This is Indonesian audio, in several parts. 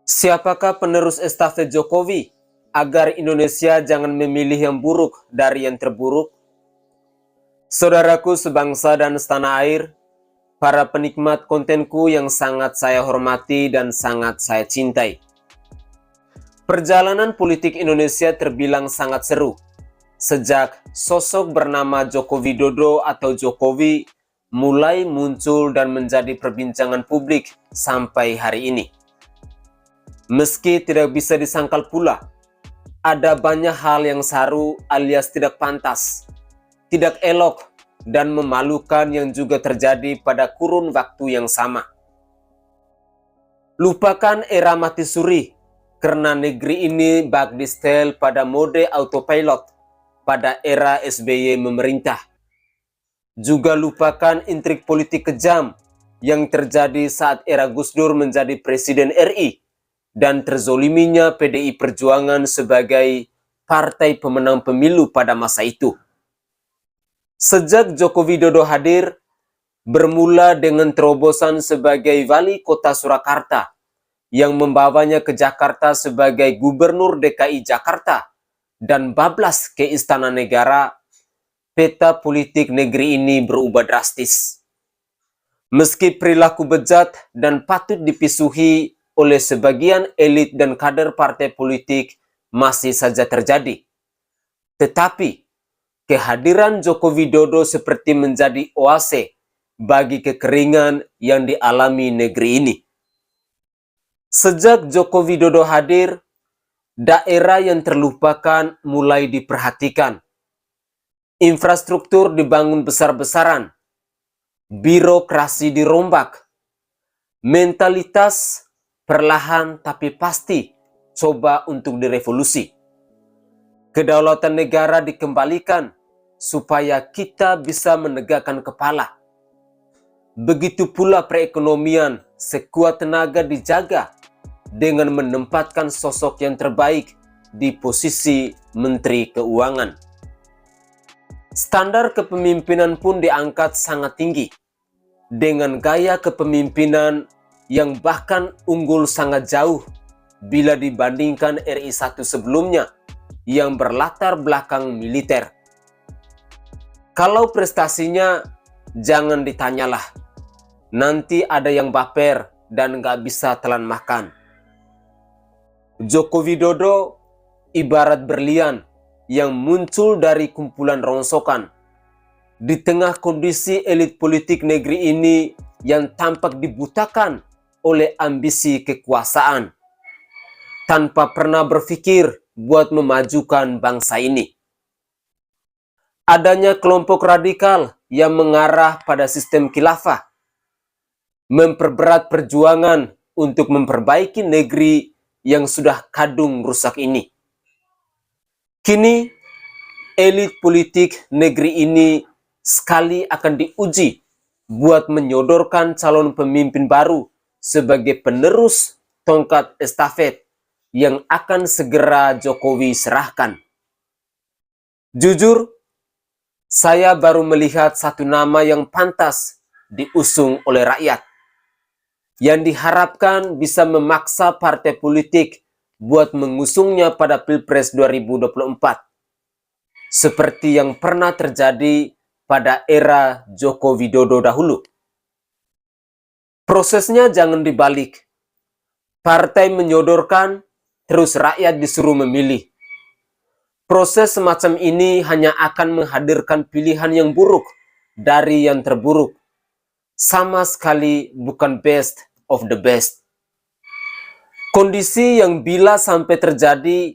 Siapakah penerus estafet Jokowi agar Indonesia jangan memilih yang buruk dari yang terburuk? Saudaraku sebangsa dan setanah air, para penikmat kontenku yang sangat saya hormati dan sangat saya cintai. Perjalanan politik Indonesia terbilang sangat seru. Sejak sosok bernama Joko Widodo atau Jokowi mulai muncul dan menjadi perbincangan publik sampai hari ini. Meski tidak bisa disangkal pula, ada banyak hal yang saru alias tidak pantas, tidak elok, dan memalukan yang juga terjadi pada kurun waktu yang sama. Lupakan era mati suri, karena negeri ini bak di setel pada mode autopilot pada era SBY memerintah. Juga lupakan intrik politik kejam yang terjadi saat era Gus Dur menjadi Presiden RI, dan terzoliminya PDI Perjuangan sebagai partai pemenang pemilu pada masa itu. Sejak Joko Widodo hadir, bermula dengan terobosan sebagai wali kota Surakarta, yang membawanya ke Jakarta sebagai gubernur DKI Jakarta, dan bablas ke Istana Negara, peta politik negeri ini berubah drastis. Meski perilaku bejat dan patut dipisuhi oleh sebagian elit dan kader partai politik masih saja terjadi. Tetapi, kehadiran Joko Widodo seperti menjadi oase bagi kekeringan yang dialami negeri ini. Sejak Joko Widodo hadir, daerah yang terlupakan mulai diperhatikan. Infrastruktur dibangun besar-besaran, birokrasi dirombak, mentalitas perlahan tapi pasti coba untuk direvolusi. Kedaulatan negara dikembalikan supaya kita bisa menegakkan kepala. Begitu pula perekonomian sekuat tenaga dijaga dengan menempatkan sosok yang terbaik di posisi Menteri Keuangan. Standar kepemimpinan pun diangkat sangat tinggi dengan gaya kepemimpinan yang bahkan unggul sangat jauh bila dibandingkan RI 1 sebelumnya yang berlatar belakang militer. Kalau prestasinya jangan ditanyalah, nanti ada yang baper dan gak bisa telan makan. Joko Widodo ibarat berlian yang muncul dari kumpulan rongsokan. Di tengah kondisi elit politik negeri ini yang tampak dibutakan oleh ambisi kekuasaan, tanpa pernah berpikir buat memajukan bangsa ini. Adanya kelompok radikal yang mengarah pada sistem khilafah, memperberat perjuangan untuk memperbaiki negeri yang sudah kadung rusak ini. Kini, elit politik negeri ini sekali akan diuji buat menyodorkan calon pemimpin baru sebagai penerus tongkat estafet yang akan segera Jokowi serahkan. Jujur, saya baru melihat satu nama yang pantas diusung oleh rakyat, yang diharapkan bisa memaksa partai politik buat mengusungnya pada Pilpres 2024, seperti yang pernah terjadi pada era Joko Widodo dahulu. Prosesnya jangan dibalik. Partai menyodorkan, terus rakyat disuruh memilih. Proses semacam ini hanya akan menghadirkan pilihan yang buruk dari yang terburuk. Sama sekali bukan best of the best. Kondisi yang bila sampai terjadi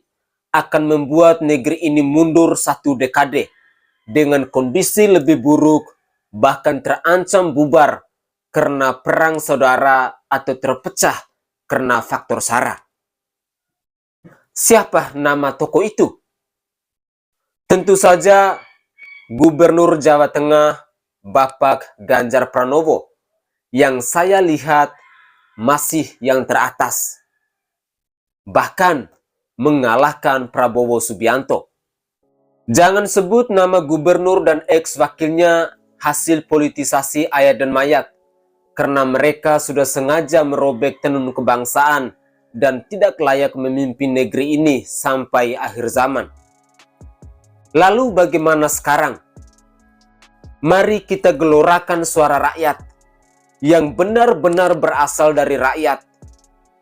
akan membuat negeri ini mundur 1 dekade dengan kondisi lebih buruk, bahkan terancam bubar karena perang saudara atau terpecah karena faktor SARA. Siapa nama tokoh itu? Tentu saja Gubernur Jawa Tengah Bapak Ganjar Pranowo yang saya lihat masih yang teratas. Bahkan mengalahkan Prabowo Subianto. Jangan sebut nama gubernur dan ex-wakilnya hasil politisasi ayat dan mayat, karena mereka sudah sengaja merobek tenun kebangsaan dan tidak layak memimpin negeri ini sampai akhir zaman. Lalu bagaimana sekarang? Mari kita gelorakan suara rakyat yang benar-benar berasal dari rakyat,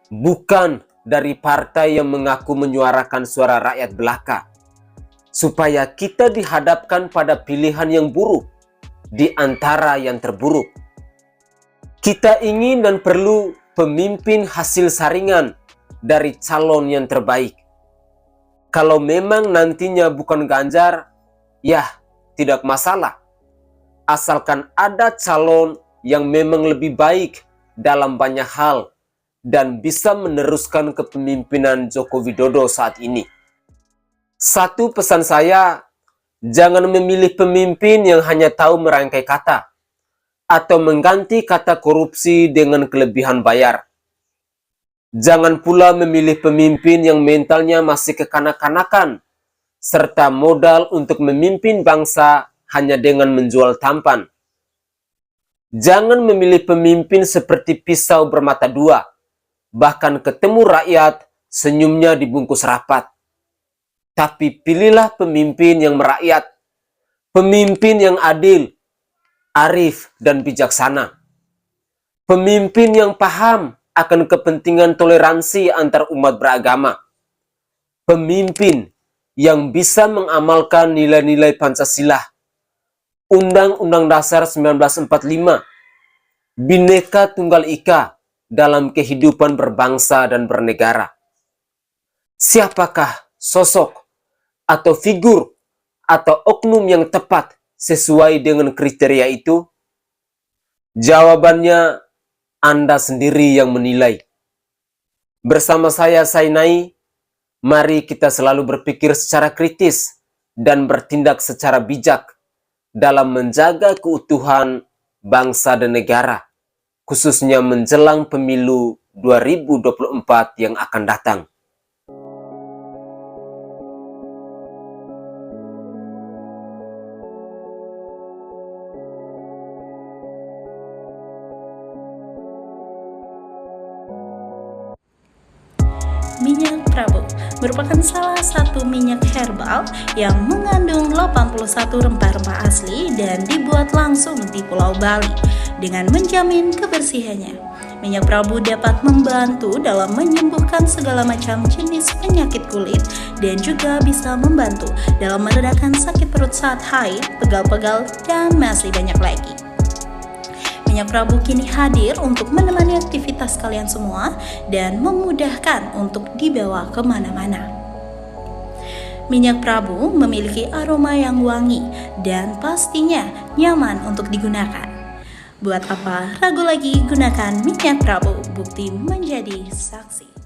bukan dari partai yang mengaku menyuarakan suara rakyat belaka, supaya kita dihadapkan pada pilihan yang buruk di antara yang terburuk. Kita ingin dan perlu pemimpin hasil saringan dari calon yang terbaik. Kalau memang nantinya bukan Ganjar, ya tidak masalah. Asalkan ada calon yang memang lebih baik dalam banyak hal dan bisa meneruskan kepemimpinan Joko Widodo saat ini. Satu pesan saya, jangan memilih pemimpin yang hanya tahu merangkai kata atau mengganti kata korupsi dengan kelebihan bayar. Jangan pula memilih pemimpin yang mentalnya masih kekanak-kanakan serta modal untuk memimpin bangsa hanya dengan menjual tampan. Jangan memilih pemimpin seperti pisau bermata dua, bahkan ketemu rakyat senyumnya dibungkus rapat. Tapi pilihlah pemimpin yang merakyat, pemimpin yang adil, arif dan bijaksana, pemimpin yang paham akan kepentingan toleransi antar umat beragama, pemimpin yang bisa mengamalkan nilai-nilai Pancasila, Undang-Undang Dasar 1945, Bhinneka Tunggal Ika dalam kehidupan berbangsa dan bernegara. Siapakah sosok atau figur atau oknum yang tepat sesuai dengan kriteria itu? Jawabannya Anda sendiri yang menilai. Bersama saya Sainai, mari kita selalu berpikir secara kritis dan bertindak secara bijak dalam menjaga keutuhan bangsa dan negara, khususnya menjelang pemilu 2024 yang akan datang. Minyak Prabu merupakan salah satu minyak herbal yang mengandung 81 rempah-rempah asli dan dibuat langsung di Pulau Bali dengan menjamin kebersihannya. Minyak Prabu dapat membantu dalam menyembuhkan segala macam jenis penyakit kulit dan juga bisa membantu dalam meredakan sakit perut saat haid, pegal-pegal, dan masih banyak lagi. Minyak Prabu kini hadir untuk menemani aktivitas kalian semua dan memudahkan untuk dibawa kemana-mana. Minyak Prabu memiliki aroma yang wangi dan pastinya nyaman untuk digunakan. Buat apa ragu lagi, gunakan minyak Prabu, bukti menjadi saksi.